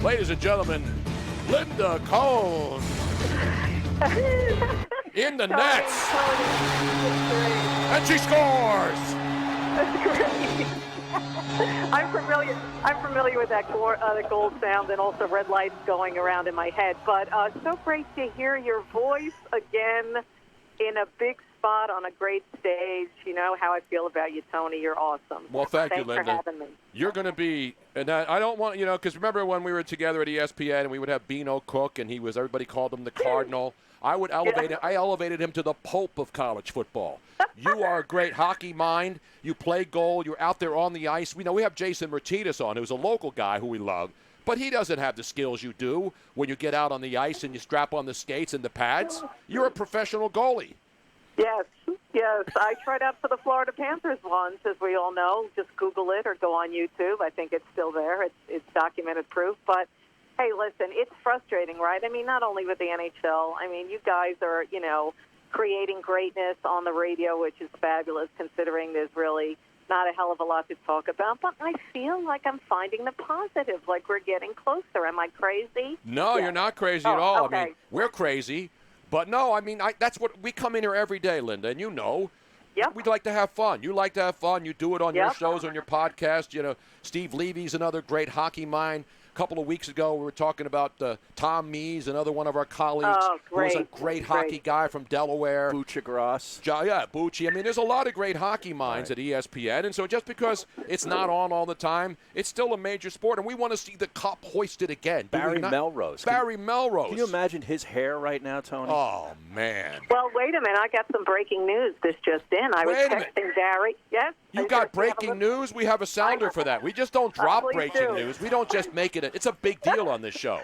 Ladies and gentlemen, Linda Cohn in the nets. And she scores. That's great. I'm familiar with that the gold sound and also red lights going around in my head. But so great to hear your voice again in a big spot on a great stage. You know how I feel about you, Tony. You're awesome. Well, thank you, Thanks Linda. for having me. You're going to be, and I don't want, because remember when we were together at ESPN and we would have Bino Cook and everybody called him the Cardinal. I elevated him to the Pope of college football. You are a great hockey mind. You play goal. You're out there on the ice. We have Jason Martinez on, who's a local guy who we love, but he doesn't have the skills you do when you get out on the ice and you strap on the skates and the pads. You're a professional goalie. Yes. I tried out for the Florida Panthers once, as we all know. Just Google it or go on YouTube. I think it's still there. It's documented proof. But, hey, listen, it's frustrating, right? I mean, not only with the NHL. I mean, you guys are, creating greatness on the radio, which is fabulous, considering there's really not a hell of a lot to talk about. But I feel like I'm finding the positive, like we're getting closer. Am I crazy? No, You're not crazy at all. Okay. I mean, we're crazy. But no, I mean, that's what we come in here every day, Linda, and you know. Yep. We'd like to have fun. You like to have fun. You do it on your Yep. shows, on your podcast. Steve Levy's another great hockey mind. A couple of weeks ago, we were talking about Tom Mees, another one of our colleagues, who's a great hockey guy from Delaware. Bucha Gross. Yeah, Bucci. I mean, there's a lot of great hockey minds at ESPN, and so just because it's not on all the time, it's still a major sport, and we want to see the cup hoisted again. Barry Melrose. Barry Melrose. Can you imagine his hair right now, Tony? Oh, man. Well, wait a minute. I got some breaking news. This just in. I was texting Barry. Yes? You got breaking news? We have a sounder for that. We just don't drop breaking news. We don't just make it. It's a big deal on this show.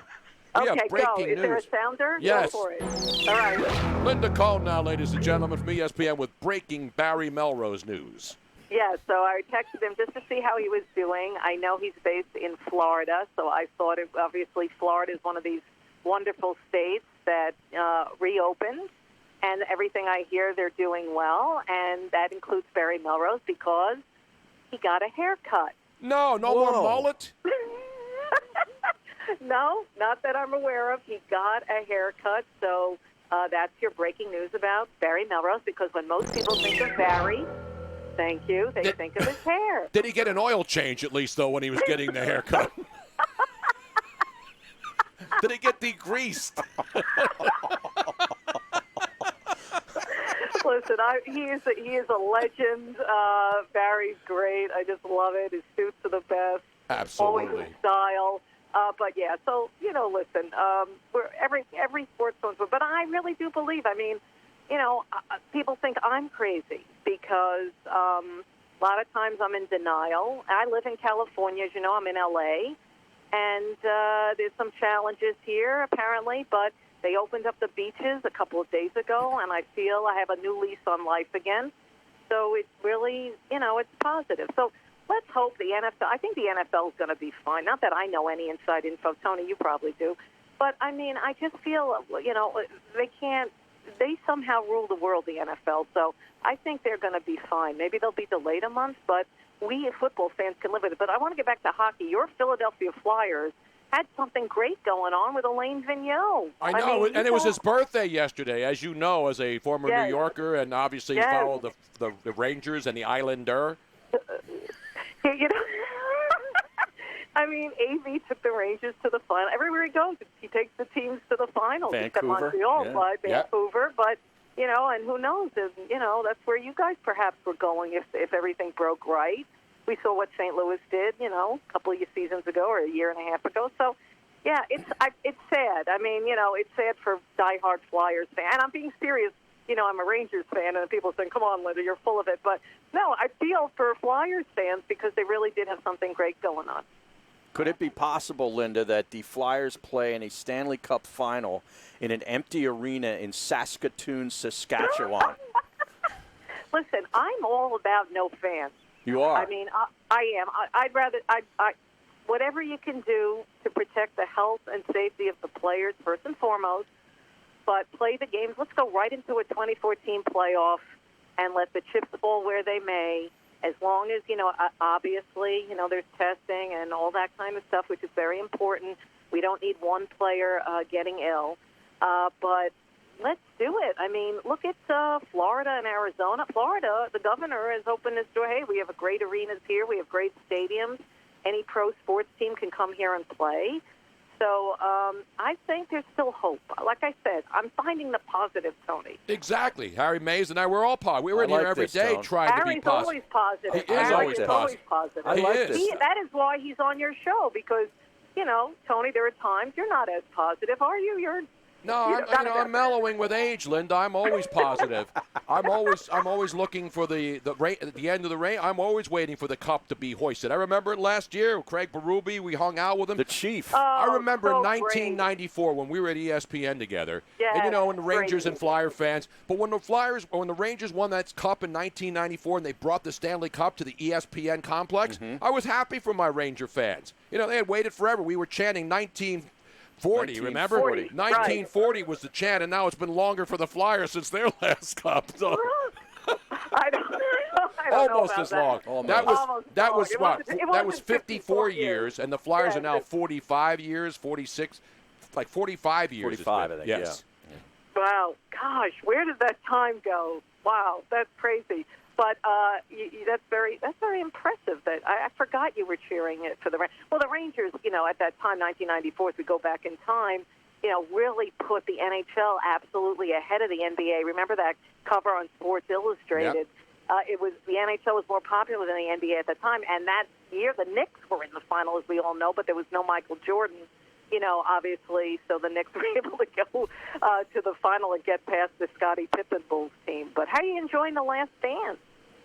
We have breaking news. Is there a sounder? Yes. Go for it. All right. Linda Cohn now, ladies and gentlemen, from ESPN with breaking Barry Melrose news. Yeah, so I texted him just to see how he was doing. I know he's based in Florida, so I thought obviously Florida is one of these wonderful states that reopened. And everything I hear, they're doing well, and that includes Barry Melrose because he got a haircut. No more mullet? No, not that I'm aware of. He got a haircut, so that's your breaking news about Barry Melrose, because when most people think of Barry, they think of his hair. Did he get an oil change at least, though, when he was getting the haircut? Did he get degreased? Listen, he is a legend. Barry's great. I just love it. His suits are the best. Absolutely. Always in style. But yeah, so listen, we're every sports owns, but I really do believe. I mean, people think I'm crazy because a lot of times I'm in denial. I live in California, as you know. I'm in LA, and there's some challenges here apparently, but they opened up the beaches a couple of days ago, and I feel I have a new lease on life again. So it's really, it's positive. So let's hope the NFL, I think the NFL is going to be fine. Not that I know any inside info. Tony, you probably do. But, I mean, I just feel, they somehow rule the world, the NFL. So I think they're going to be fine. Maybe they'll be delayed a month, but we football fans can live with it. But I want to get back to hockey. Your Philadelphia Flyers had something great going on with Alain Vigneault. I know, and it was his birthday yesterday, as you know, as a former New Yorker, and obviously you follow the Rangers and the Islander. I mean, AV took the Rangers to the final. Everywhere he goes, he takes the teams to the finals. Vancouver. Montreal, Vancouver, but, and who knows, that's where you guys perhaps were going if everything broke right. We saw what St. Louis did, a couple of seasons ago or a year and a half ago. So, yeah, it's sad. I mean, it's sad for diehard Flyers fans. And I'm being serious. I'm a Rangers fan, and people saying, come on, Linda, you're full of it. But, no, I feel for Flyers fans because they really did have something great going on. Could it be possible, Linda, that the Flyers play in a Stanley Cup final in an empty arena in Saskatoon, Saskatchewan? Listen, I'm all about no fans. You are. I mean, I am. I'd rather whatever you can do to protect the health and safety of the players, first and foremost, but play the games. Let's go right into a 2014 playoff and let the chips fall where they may, as long as, obviously, there's testing and all that kind of stuff, which is very important. We don't need one player getting ill. But let's do it. I mean, look at Florida and Arizona. Florida, the governor has opened his door. Hey, we have great arenas here. We have great stadiums. Any pro sports team can come here and play. So I think there's still hope. Like I said, I'm finding the positive, Tony. Exactly. Harry Mays and I, we're all positive. We're in here every day trying to be positive. Always positive. He is always positive. I like this. That is why he's on your show because, Tony, there are times you're not as positive, are you? I'm mellowing with age, Linda. I'm always positive. I'm always looking for the end of the rain. I'm always waiting for the cup to be hoisted. I remember it last year. Craig Berube, we hung out with him. The Chief. I remember in 1994 great. when we were at ESPN together. Yes, and and the Rangers great. and Flyer fans. But when the Rangers won that cup in 1994 and they brought the Stanley Cup to the ESPN complex, I was happy for my Ranger fans. They had waited forever. We were chanting 1940, remember? 1940 was the chant, and now it's been longer for the Flyers since their last cup. So. I don't Almost know as long. Almost. That was It what? wasn't That was 54 years, and the Flyers are now 45 years, 46, like 45 years. 45, I think. Yes. Yeah. Wow, gosh, where did that time go? Wow, that's crazy. But that's very impressive. That I forgot you were cheering it for the Rangers. Well, the Rangers, at that time, 1994, if we go back in time, really put the NHL absolutely ahead of the NBA. Remember that cover on Sports Illustrated? Yep. The NHL was more popular than the NBA at the time, and that year the Knicks were in the final, as we all know, but there was no Michael Jordan. Obviously, so the Knicks were able to go to the final and get past the Scottie Pippen Bulls team. But how are you enjoying The Last Dance?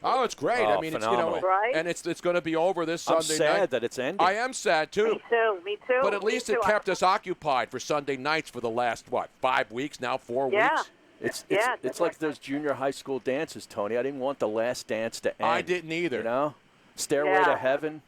Oh, it's great. I mean, phenomenal. It's it's going to be over this Sunday night. I'm sad that it's ending. I am sad too. Me too. But at least it kept us occupied for Sunday nights for the last 5 weeks now, 4 weeks. It's like those junior high school dances, Tony. I didn't want The Last Dance to end. I didn't either. Stairway to Heaven.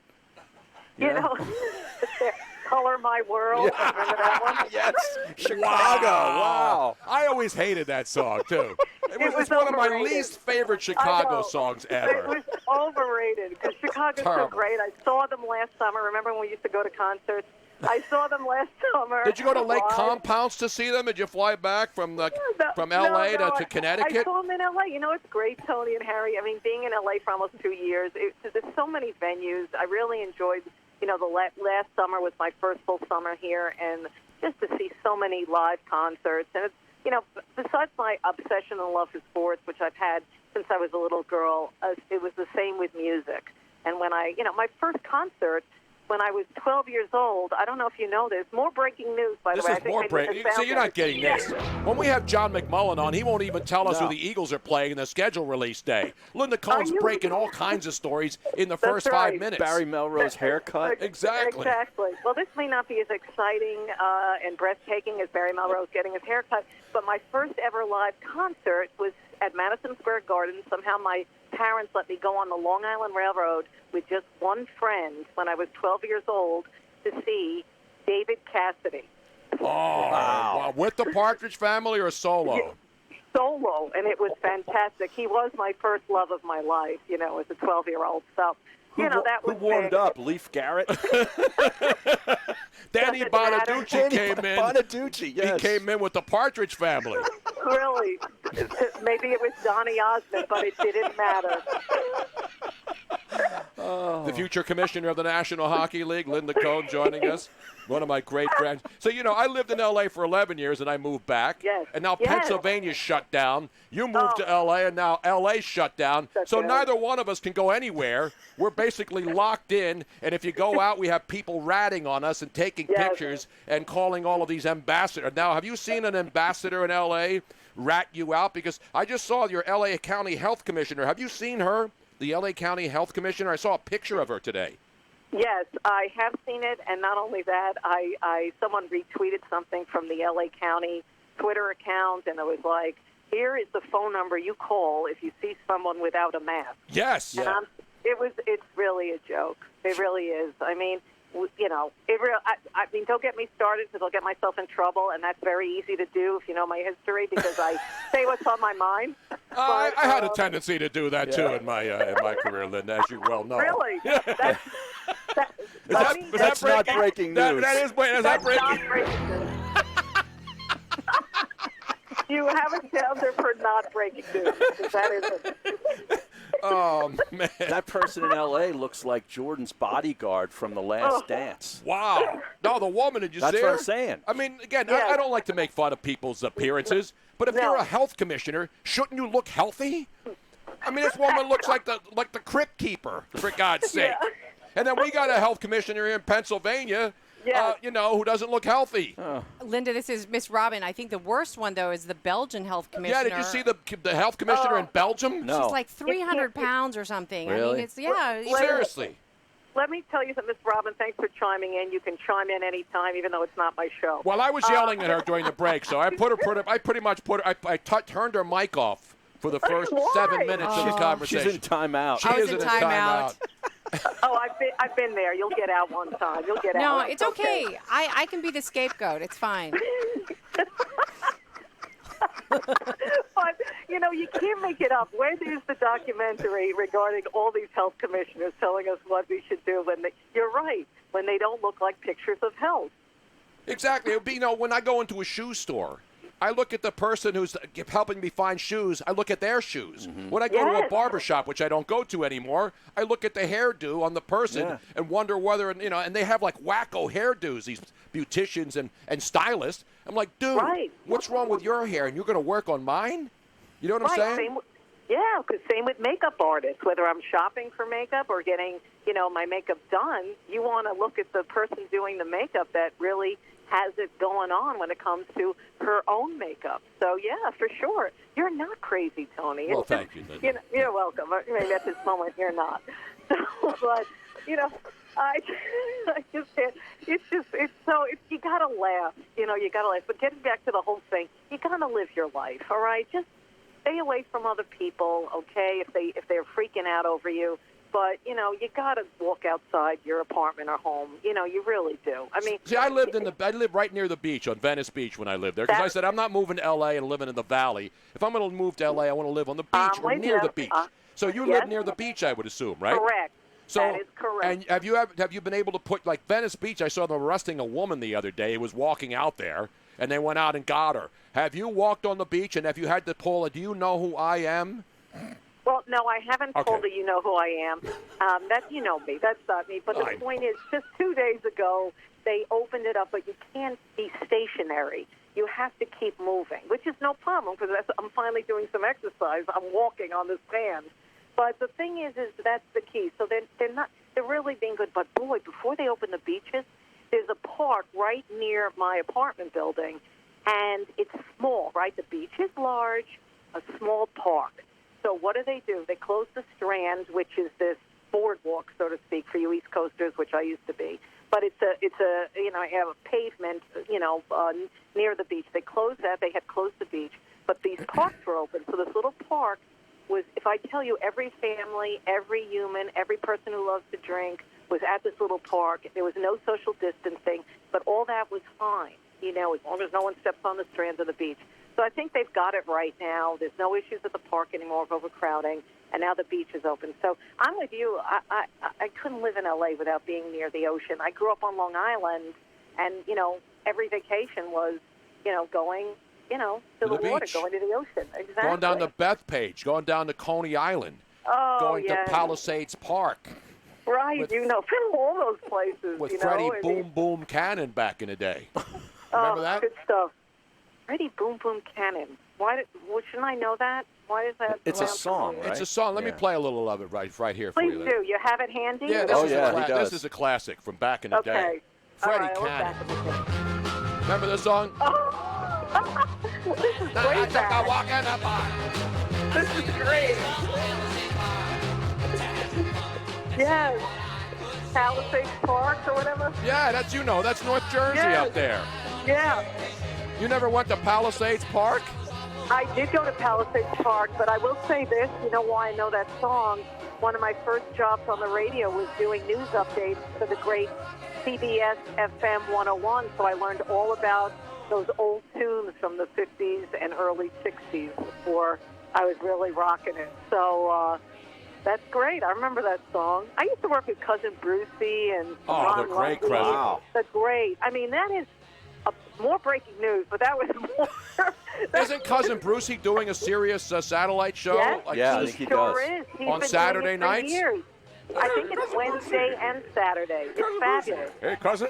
Color My World. Yeah. Remember that one? Yes. Chicago. Wow. I always hated that song, too. It's one of my least favorite Chicago songs ever. It was overrated because Chicago's so great. I saw them last summer. Remember when we used to go to concerts? I saw them last summer. Did you go to Lake Compounce to see them? Did you fly back from L.A. to Connecticut? I saw them in L.A. It's great, Tony and Harry. I mean, being in L.A. for almost 2 years, there's so many venues. I really enjoyed the last summer was my first full summer here, and just to see so many live concerts. And it's, besides my obsession and love for sports, which I've had since I was a little girl, it was the same with music. And when my first concert, when I was 12 years old, I don't know if you know this, more breaking news, by the way. This is more breaking. See, you're not getting this. When we have John McMullen on, he won't even tell us who the Eagles are playing in the schedule release day. Linda Cohn's breaking all kinds of stories in the first 5 minutes. Barry Melrose haircut. Exactly. Well, this may not be as exciting and breathtaking as Barry Melrose getting his haircut, but my first ever live concert was at Madison Square Garden. Somehow my parents let me go on the Long Island Railroad with just one friend when I was 12 years old to see David Cassidy. Oh, wow. With the Partridge Family or solo? Yeah, solo, and it was fantastic. He was my first love of my life, as a 12-year-old. So, that was who warmed big. up? Leaf Garrett? Danny Bonaducci came in. Bonaducci, yes. He came in with the Partridge Family. Really? Maybe it was Donny Osmond, but it didn't matter. The future commissioner of the National Hockey League, Linda Cohn, joining us. One of my great friends. So, I lived in L.A. for 11 years, and I moved back. Yes. And now Pennsylvania's shut down. You moved to L.A., and now L.A.'s shut down. So neither one of us can go anywhere. We're basically locked in, and if you go out, we have people ratting on us and taking pictures and calling all of these ambassadors. Now, have you seen an ambassador in L.A. rat you out? Because I just saw your L.A. County Health Commissioner. Have you seen her? The L.A. County Health Commissioner? I saw a picture of her today. Yes, I have seen it, and not only that, someone retweeted something from the L.A. County Twitter account, and it was like, here is the phone number you call if you see someone without a mask. Yes. And it's really a joke. It really is. I mean, I mean, don't get me started because I'll get myself in trouble, and that's very easy to do if you know my history because I say what's on my mind. I had a tendency to do that too in my career, Linda, as you well know. Really? That's not breaking news. That is breaking not breaking news. You have a sounder for not breaking news. That isn't. Oh, man. That person in L.A. looks like Jordan's bodyguard from The Last Dance. Wow. No, the woman, did you see her? That's what I'm saying. I mean, again, Yeah. I don't like to make fun of people's appearances, but if you're a health commissioner, shouldn't you look healthy? I mean, this woman looks like the crypt keeper, for God's sake. Yeah. And then we got a health commissioner here in Pennsylvania, Yeah. Who doesn't look healthy. Linda, this is Miss Robin. I think the worst one, though, is the Belgian health commissioner. Yeah, did you see the health commissioner in Belgium? No. She's like 300 pounds or something. Really? I mean, Seriously. Let me tell you something, Miss Robin. Thanks for chiming in. You can chime in anytime, even though it's not my show. Well, I was yelling at her during the break, so I turned her mic off for the first Why? 7 minutes of the conversation. She's in timeout. She I was is in a timeout. Oh, I've been there. You'll get out one time. You'll get No, out. it's okay. I can be the scapegoat. It's fine. But, you can't make it up. Where there's the documentary regarding all these health commissioners telling us what we should do you're right, when they don't look like pictures of health. Exactly. It would be, when I go into a shoe store, I look at the person who's helping me find shoes. I look at their shoes. When I go to a barber shop, which I don't go to anymore, I look at the hairdo on the person and wonder whether, and they have like wacko hairdos, these beauticians and stylists. I'm like, dude, what's wrong with your hair? And you're going to work on mine? You know what I'm saying? Because same with makeup artists. Whether I'm shopping for makeup or getting, my makeup done, you want to look at the person doing the makeup that really has it going on when it comes to her own makeup. So, yeah, for sure. You're not crazy, Tony. Well, thank you, Linda. You're welcome. Maybe at this moment you're not. So, but, I just can't. You got to laugh. You got to laugh. But getting back to the whole thing, you got to live your life, all right? Just stay away from other people, okay, if they're freaking out over you. But, you got to walk outside your apartment or home. You really do. I mean, see, I lived right near the beach on Venice Beach when I lived there because I said I'm not moving to L.A. and living in the valley. If I'm going to move to L.A., I want to live on the beach or near the beach. So you live near the beach, I would assume, right? Correct. So, that is correct. And have you been able to put, like Venice Beach, I saw them arresting a woman the other day who was walking out there, and they went out and got her. Have you walked on the beach, and have you had to pull do you know who I am? Well, no, I haven't told you know who I am. That you know me. That's not me. But the point is, just 2 days ago, they opened it up, but you can't be stationary. You have to keep moving, which is no problem because I'm finally doing some exercise. I'm walking on the sand. But the thing is that's the key. So they're really being good. But boy, before they open the beaches, there's a park right near my apartment building, and it's small, right? The beach is large, a small park. So what do? They close the Strand, which is this boardwalk, so to speak, for you East Coasters, which I used to be. But it's a I have a pavement, near the beach. They closed that. They had closed the beach, but these parks were open. So this little park was, if I tell you, every family, every human, every person who loves to drink was at this little park. There was no social distancing, but all that was fine, as long as no one steps on the strands of the beach. So I think they've got it right now. There's no issues at the park anymore of overcrowding, and now the beach is open. So I'm with you. I couldn't live in L.A. without being near the ocean. I grew up on Long Island, and, every vacation was, going, to the water, beach. going to the ocean. Exactly. Going down to Bethpage, going down to Coney Island, going to Palisades Park. Right, all those places. With Freddie Boom Boom Cannon back in the day. Remember that? Good stuff. Freddie Boom Boom Cannon. Shouldn't I know that? Why is that? It's a song, right? It's a song. Let me play a little of it right here for Please you. do. You have it handy? Yeah, this is a classic from back in the day. Freddie Cannon. Remember this song? This is great. This is great. Yes. Palisades Park or whatever? Yeah, that's North Jersey up there. Yeah. You never went to Palisades Park? I did go to Palisades Park, but I will say this. You know why I know that song? One of my first jobs on the radio was doing news updates for the great CBS FM 101, so I learned all about those old tunes from the 50s and early 60s before I was really rocking it. So, That's great. I remember that song. I used to work with Cousin Brucey and Ron the great Lundy. Cousin. Wow. The great. I mean, that is more breaking news, but that was more. Isn't Cousin Brucey doing a serious satellite show? Yes, Yeah, I he think he sure does. is. He's On been Saturday doing it for nights? years. I think it's Wednesday and Saturday. It's fabulous. Hey, cousin.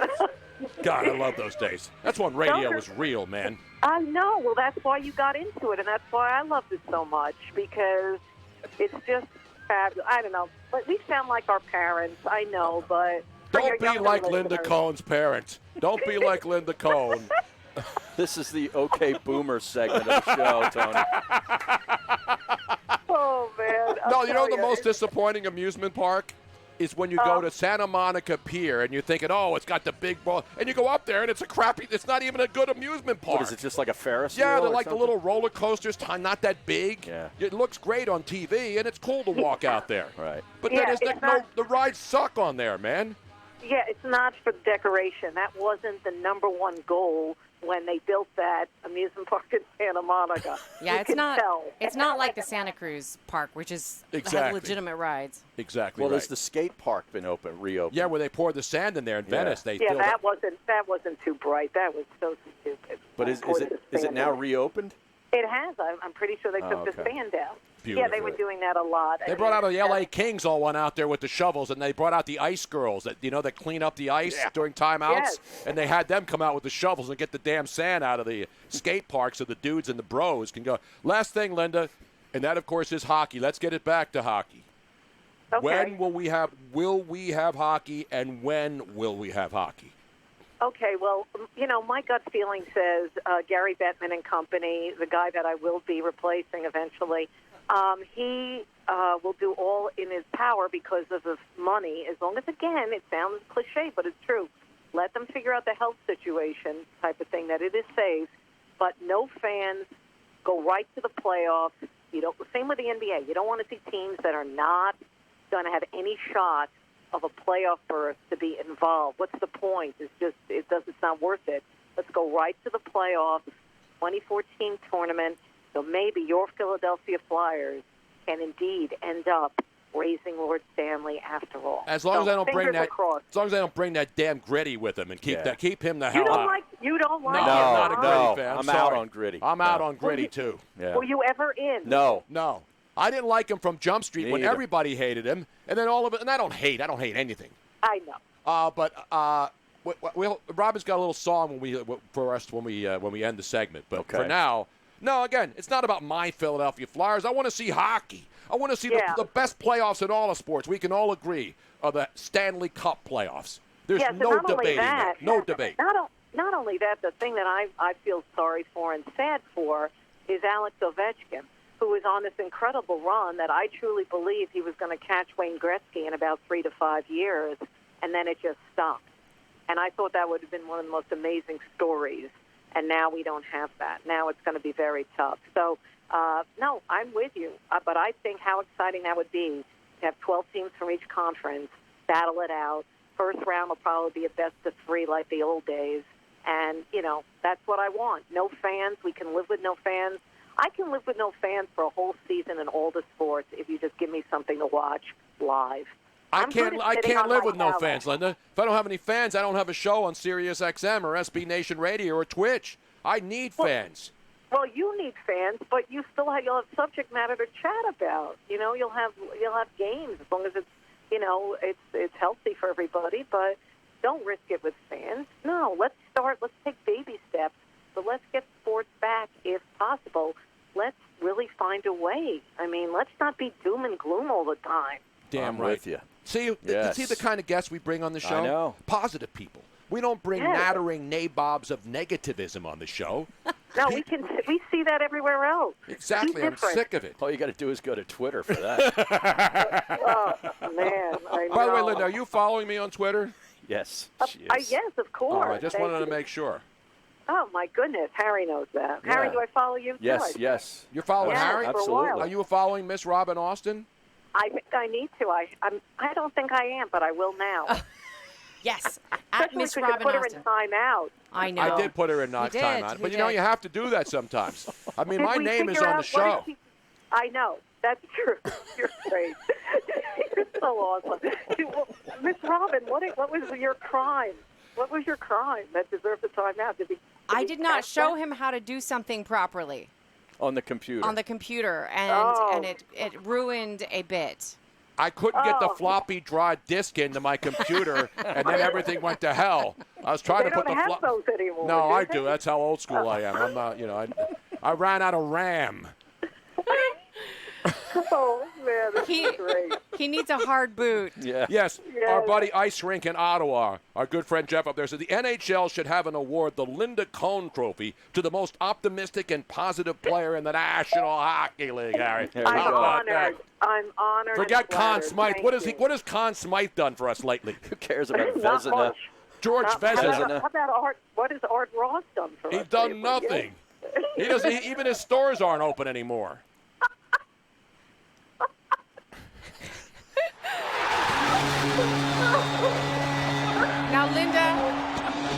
God, I love those days. That's when radio Those are- was real, man. I know. Well, that's why you got into it, and that's why I loved it so much, because it's just fabulous. I don't know. But we sound like our parents. I know, but for your Don't be younger like Linda listeners- Cohn's parents. Don't be like Linda Cohn. This is the OK Boomer segment of the show, Tony. Oh, man. I'll No, you know tell the most disappointing amusement park is when you go to Santa Monica Pier and you're thinking, oh, it's got the big ball, and you go up there and it's a crappy. It's not even a good amusement park. What is it, just like a Ferris Yeah, wheel they're or like the something? little roller coasters, not that big. Yeah. It looks great on TV, and it's cool to walk out there. Right. But Yeah, then it's no, not- the rides suck on there, man. Yeah, it's not for decoration. That wasn't the number one goal when they built that amusement park in Santa Monica. Yeah, You it's can not. tell. It's not like the Santa Cruz Park, which has Exactly. legitimate rides. Exactly Well, right. has the skate park been reopened? Yeah, where they poured the sand in there in Yeah. Venice. They Yeah, filled that it. wasn't too bright. That was so stupid. But is Poured it the is it sand now in. reopened? It has. I'm pretty sure they took the okay. sand out. Yeah, Beautiful. they were doing that a lot. They brought out the L.A. Kings all went out there with the shovels, and they brought out the ice girls that that clean up the ice during timeouts, Yes. and they had them come out with the shovels and get the damn sand out of the skate park so the dudes and the bros can go. Last thing, Linda, and that of course is hockey. Let's get it back to hockey. Okay. When will we have hockey, and when will we have hockey? Okay, well, my gut feeling says Gary Bettman and company, the guy that I will be replacing eventually, he will do all in his power because of the money, as long as, again, it sounds cliche, but it's true. Let them figure out the health situation type of thing, that it is safe, but no fans, go right to the playoffs. Same with the NBA. You don't want to see teams that are not going to have any shot of a playoff berth to be involved. What's the point? It's not worth it. Let's go right to the playoffs, 2014 tournament. So maybe your Philadelphia Flyers can indeed end up raising Lord Stanley after all. As long as they don't bring fingers that, crossed. as long as they don't bring that damn Gritty with them and keep him the You hell don't out. like No, it? I'm not a huh? Gritty fan. I'm sorry. out on Gritty. I'm out No. on Gritty too. Yeah. Were you ever in? No. No, I didn't like him from Jump Street Me when either. everybody hated him, and then all of it. And I don't hate anything. I know. Robin's got a little song for us when we end the segment. But Okay. for now, no. Again, it's not about my Philadelphia Flyers. I want to see hockey. I want to see Yeah. the best playoffs in all of sports. We can all agree are the Stanley Cup playoffs. There's Yes, and no not only debating that, that. No debate. Not only that, the thing that I feel sorry for and sad for is Alex Ovechkin, who was on this incredible run that I truly believe he was going to catch Wayne Gretzky in about 3 to 5 years, and then it just stopped. And I thought that would have been one of the most amazing stories, and now we don't have that. Now it's going to be very tough. So, no, I'm with you. But I think how exciting that would be to have 12 teams from each conference battle it out. First round will probably be a best of 3 like the old days. And, that's what I want. No fans. We can live with no fans. I can live with no fans for a whole season in all the sports if you just give me something to watch live. I I'm good can't at sitting on live my with no couch. fans, Linda. If I don't have any fans, I don't have a show on Sirius XM or SB Nation Radio or Twitch. I need fans. Well, you need fans, but you'll have subject matter to chat about. You'll have games as long as it's it's healthy for everybody. But don't risk it with fans. No, let's take baby steps, but let's get sports back if possible. Let's really find a way. I mean, let's not be doom and gloom all the time. Damn I'm right. with you. See Yes. the kind of guests we bring on the show? I know. Positive people. We don't bring Yes. nattering nabobs of negativism on the show. No, we see that everywhere else. Exactly. Be I'm different. sick of it. All you got to do is go to Twitter for that. Oh man! I know. By the way, Linda, are you following me on Twitter? Yes. She is. Yes, of course. Oh, I just Thank wanted to you. make sure. Oh my goodness, Harry knows that. Harry, Yeah. do I follow you? Yes, Good. yes. You're following Yeah, Harry? for a Absolutely. while. Are you following Miss Robin Austin? I think I need to. I don't think I am, but I will now. Yes, at Especially Miss if we could Robin put her Austin. in timeout. I know. I did put her in He time did. out. He But, did. you have to do that sometimes. I mean, Did my we name is figure on out the what show. is she- I know. That's true. You're great. You're so awesome. Miss Robin, what was your crime? What was your crime that deserved the timeout? I did not show him how to do something properly. On the computer. On the computer, and it ruined a bit. I couldn't get the floppy drive disk into my computer, and then everything went to hell. I was trying They to put don't the have those anymore. No, do I they? do. That's how old school I am. I'm not, I ran out of RAM. Oh, man, this is great. He needs a hard boot. Yeah. Yes, our buddy Ice Rink in Ottawa, our good friend Jeff up there, said the NHL should have an award, the Linda Cohn Trophy, to the most optimistic and positive player in the National Hockey League, Harry. I'm honored. I'm honored. Forget Conn Smythe. Thank What you. has Conn Smythe done for us lately? Who cares about Not Vezina? much. George Vezina. How about Art? What has Art Ross done for us? He's done nothing. He doesn't. Even his stores aren't open anymore. Now, Linda,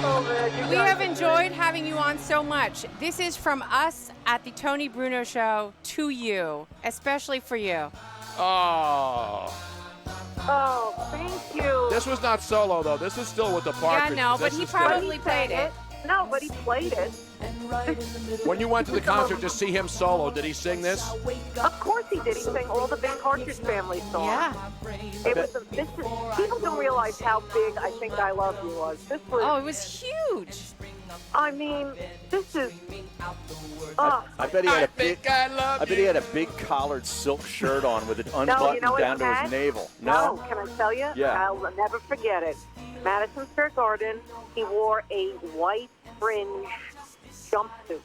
Oh, man, we have enjoyed having you on so much. This is from us at the Tony Bruno Show to you, especially for you. Oh. Oh, thank you. This was not solo, though. This is still with the Parkers. Yeah, no, but This he is still- probably played it. No, but he played it. When you went to the concert to see him solo, did he sing this? Of course he did. He sang all the big Partridge Family songs. Yeah. It was. People don't realize how big I Think I Love You was. This was. Oh, it was huge. I mean, this is. I bet he had a big. I love I bet he had a big collared silk shirt on with it unbuttoned what down he to had? his navel. No, can I tell you? Yeah. I'll never forget it. Madison Square Garden, he wore a white fringe jumpsuit.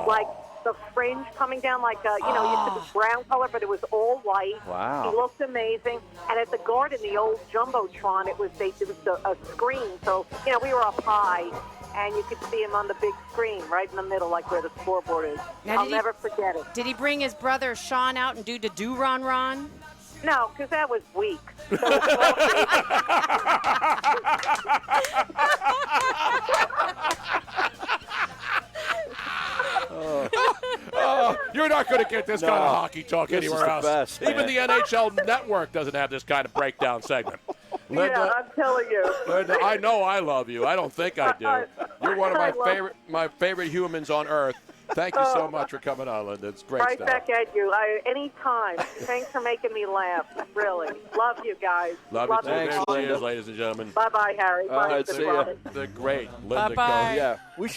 Like the fringe coming down like, you said the brown color, but it was all white. Wow. He looked amazing. And at the Garden, the old Jumbotron, it was a screen. So, we were up high, and you could see him on the big screen right in the middle, like where the scoreboard is. Now, I'll never forget it. Did he bring his brother Sean out and do Ron Ron? No, because that was weak. You're not going to get this kind of hockey talk This is anywhere the else. best, Even man. the NHL Network doesn't have this kind of breakdown segment. Yeah, Linda, I'm telling you. Linda, I know I love you. I don't think I do. You're one of my favorite humans on earth. Thank you so much for coming on, Linda. It's great Right stuff. back at you. Anytime. Thanks for making me laugh. Really. Love you guys. Love you too. Thanks, There she Linda. is, ladies and gentlemen. Bye-bye, Harry. Bye, right, see ya. Robin. The great Linda Bye-bye. Cohn. Yeah. We should.